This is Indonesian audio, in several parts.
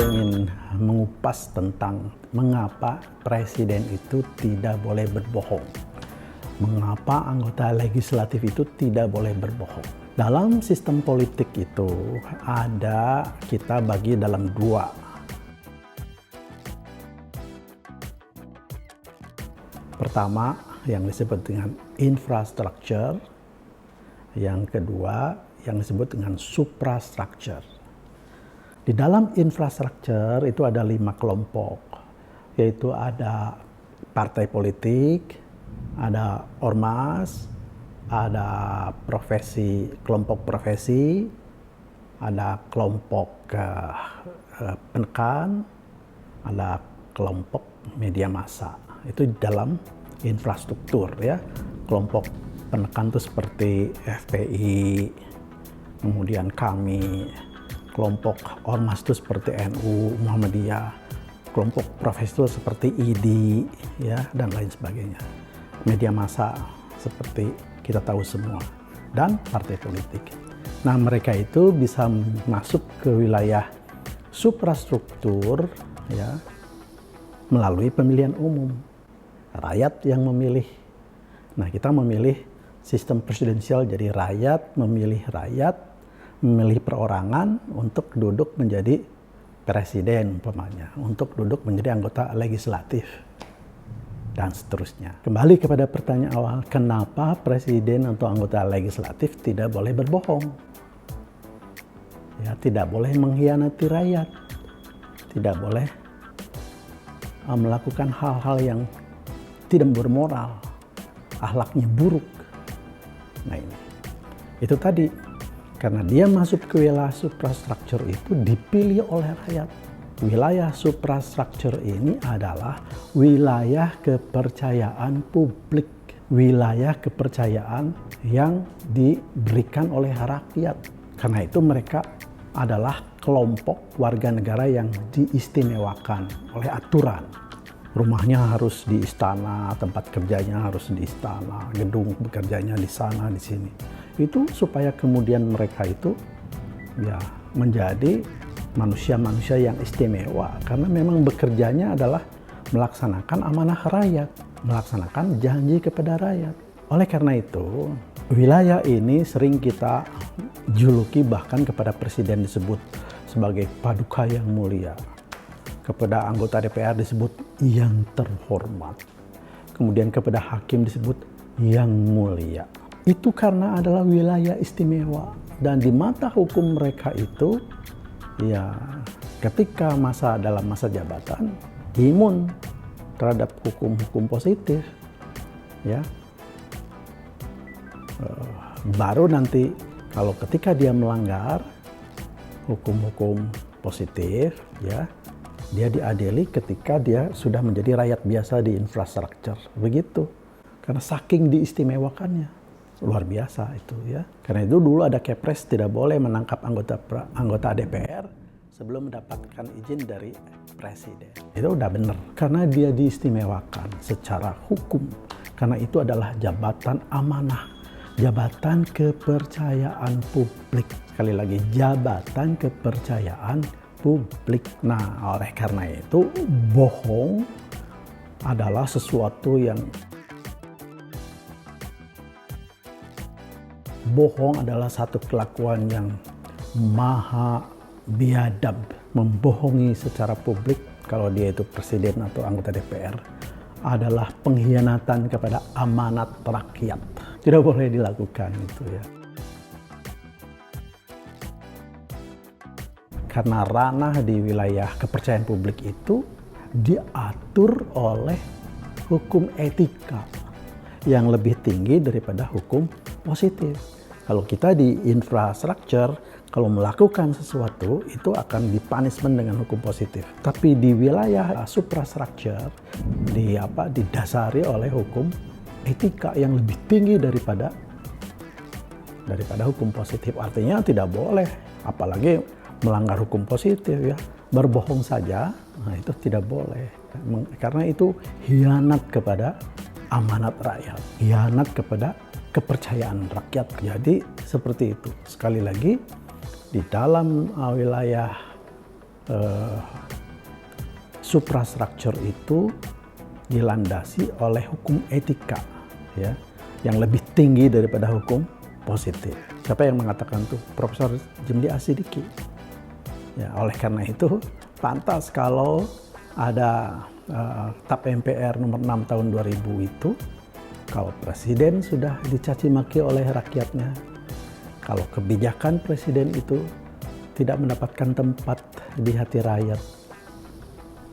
ingin mengupas tentang mengapa presiden itu tidak boleh berbohong. Mengapa anggota legislatif itu tidak boleh berbohong. Dalam sistem politik itu kita bagi dalam dua. Pertama yang disebut dengan infrastructure, yang kedua yang disebut dengan suprastructure. Di dalam infrastruktur itu ada 5 kelompok, yaitu ada partai politik, ada ormas, ada kelompok profesi, ada kelompok penekan, ada kelompok media massa. Itu di dalam infrastruktur ya. Kelompok penekan itu seperti FPI, kemudian kami. Kelompok ormas itu seperti NU, Muhammadiyah, kelompok profesi itu seperti ID, ya, dan lain sebagainya. Media massa seperti kita tahu semua, dan partai politik. Nah, mereka itu bisa masuk ke wilayah suprastruktur, ya, melalui pemilihan umum. Rakyat yang memilih. Nah, kita memilih sistem presidensial, jadi rakyat memilih rakyat, memilih perorangan untuk duduk menjadi presiden umpamanya, untuk duduk menjadi anggota legislatif, dan seterusnya. Kembali kepada pertanyaan awal, kenapa presiden atau anggota legislatif tidak boleh berbohong? Ya, tidak boleh mengkhianati rakyat, tidak boleh melakukan hal-hal yang tidak bermoral, akhlaknya buruk. Nah ini, itu tadi. Karena dia masuk ke wilayah suprastruktur itu dipilih oleh rakyat. Wilayah suprastruktur ini adalah wilayah kepercayaan publik. Wilayah kepercayaan yang diberikan oleh rakyat. Karena itu mereka adalah kelompok warga negara yang diistimewakan oleh aturan. Rumahnya harus di istana, tempat kerjanya harus di istana, gedung bekerjanya di sana, di sini. Itu supaya kemudian mereka itu ya menjadi manusia-manusia yang istimewa, karena memang bekerjanya adalah melaksanakan amanah rakyat, melaksanakan janji kepada rakyat. Oleh karena itu, wilayah ini sering kita juluki, bahkan kepada presiden disebut sebagai paduka yang mulia, kepada anggota DPR disebut yang terhormat, kemudian kepada hakim disebut yang mulia. Itu karena adalah wilayah istimewa, dan di mata hukum mereka itu ya ketika dalam masa jabatan imun terhadap hukum-hukum positif ya. Baru nanti kalau ketika dia melanggar hukum-hukum positif ya, dia diadili ketika dia sudah menjadi rakyat biasa di infrastruktur, begitu. Karena saking diistimewakannya. Luar biasa itu ya. Karena itu dulu ada Kepres tidak boleh menangkap anggota DPR sebelum mendapatkan izin dari presiden. Itu udah benar. Karena dia diistimewakan secara hukum. Karena itu adalah jabatan amanah. Jabatan kepercayaan publik. Sekali lagi, jabatan kepercayaan publik. Nah, oleh karena itu bohong adalah sesuatu yang bohong adalah satu kelakuan yang maha biadab. Membohongi secara publik, kalau dia itu presiden atau anggota DPR, adalah pengkhianatan kepada amanat rakyat. Tidak boleh dilakukan itu ya. Karena ranah di wilayah kepercayaan publik itu diatur oleh hukum etika yang lebih tinggi daripada hukum positif. Kalau kita di infrastruktur, kalau melakukan sesuatu itu akan dipunishment dengan hukum positif. Tapi di wilayah suprastruktur didasari oleh hukum etika yang lebih tinggi daripada hukum positif. Artinya tidak boleh, apalagi melanggar hukum positif ya. Berbohong saja, nah itu tidak boleh. Karena itu hianat kepada amanat rakyat, hianat kepada kepercayaan rakyat. Jadi seperti itu. Sekali lagi, di dalam wilayah suprastruktur itu dilandasi oleh hukum etika, ya, yang lebih tinggi daripada hukum positif. Siapa yang mengatakan itu? Profesor Jimli Asidiki. Ya, oleh karena itu pantas kalau ada TAP MPR nomor 6 tahun 2000 itu, kalau presiden sudah dicaci maki oleh rakyatnya, kalau kebijakan presiden itu tidak mendapatkan tempat di hati rakyat,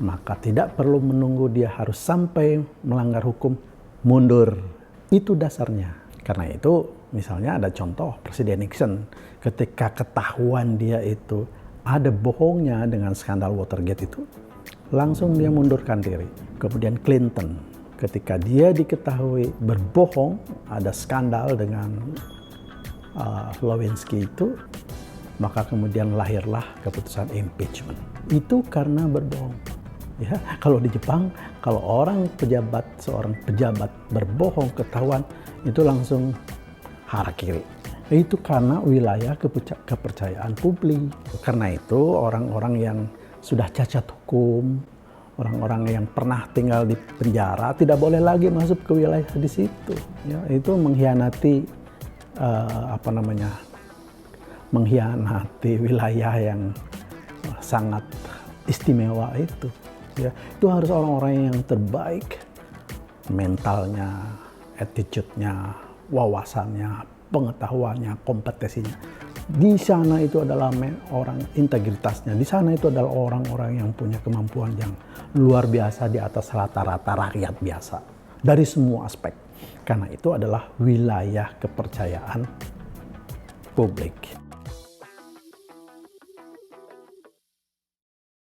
maka tidak perlu menunggu dia harus sampai melanggar hukum, mundur. Itu dasarnya. Karena itu misalnya ada contoh Presiden Nixon ketika ketahuan dia itu ada bohongnya dengan skandal Watergate itu, langsung dia mundurkan diri. Kemudian Clinton ketika dia diketahui berbohong, ada skandal dengan Lewinsky itu, maka kemudian lahirlah keputusan impeachment. Itu karena berbohong. Ya, kalau di Jepang, kalau seorang pejabat berbohong ketahuan, itu langsung harakiri. Itu karena wilayah kepercayaan publik. Karena itu orang-orang yang sudah cacat hukum, orang-orang yang pernah tinggal di penjara tidak boleh lagi masuk ke wilayah di situ. Ya, itu mengkhianati mengkhianati wilayah yang sangat istimewa itu. Ya, itu harus orang-orang yang terbaik, mentalnya, attitude-nya, wawasannya, pengetahuannya, kompetensinya. Di sana itu adalah orang integritasnya. Di sana itu adalah orang-orang yang punya kemampuan yang luar biasa di atas rata-rata rakyat biasa dari semua aspek. Karena itu adalah wilayah kepercayaan publik.